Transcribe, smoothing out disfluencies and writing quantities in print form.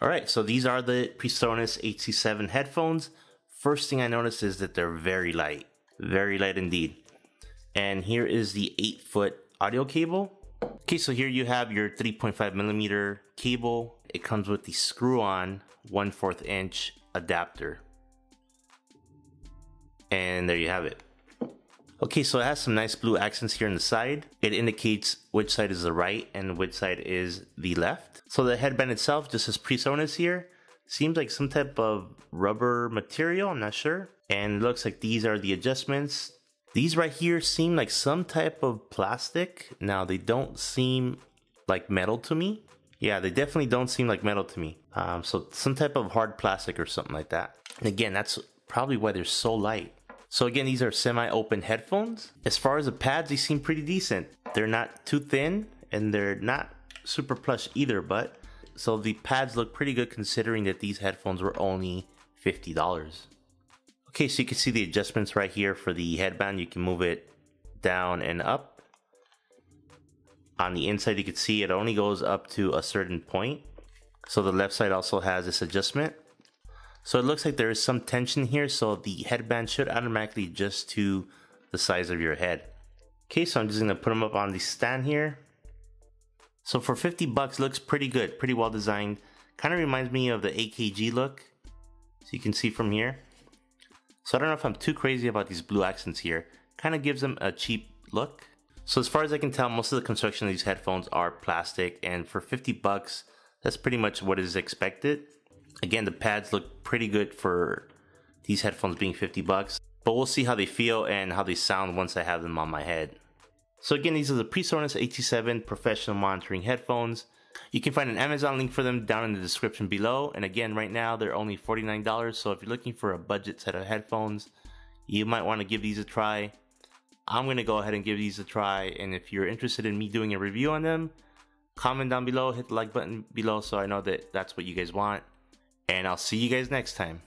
Alright, so these are the PreSonus HD7 headphones. First thing I noticed is that they're very light indeed. And here is the 8-foot audio cable. Okay, so here you have your 3.5mm cable. It comes with the screw-on 1/4 inch adapter. And there you have it. Okay, so it has some nice blue accents here on the side. It indicates which side is the right and which side is the left. So the headband itself just says PreSonus here. Seems like some type of rubber material, I'm not sure. And it looks like these are the adjustments. These right here seem like some type of plastic. Now they don't seem like metal to me. Yeah, they definitely don't seem like metal to me. So some type of hard plastic or something like that. And again, that's probably why they're so light. So again, these are semi-open headphones. As far as the pads, they seem pretty decent. They're not too thin and they're not super plush either, but so the pads look pretty good considering that these headphones were only $50. Okay, so you can see the adjustments right here for the headband. You can move it down and up. On the inside, you can see it only goes up to a certain point. So the left side also has this adjustment. So it looks like there is some tension here, so the headband should automatically adjust to the size of your head. Okay, so I'm just gonna put them up on the stand here. So for 50 bucks, looks pretty good, pretty well designed. Kind of reminds me of the AKG look, so you can see from here. So I don't know if I'm too crazy about these blue accents here. Kind of gives them a cheap look. So as far as I can tell, most of the construction of these headphones are plastic, and for 50 bucks, that's pretty much what is expected. Again, the pads look pretty good for these headphones being 50 bucks, but we'll see how they feel and how they sound once I have them on my head. So again, these are the PreSonus HD7 professional monitoring headphones. You can find an Amazon link for them down in the description below. And again, right now they're only $49. So if you're looking for a budget set of headphones, you might want to give these a try. I'm going to go ahead and give these a try. And if you're interested in me doing a review on them, comment down below, hit the like button below so I know that that's what you guys want. And I'll see you guys next time.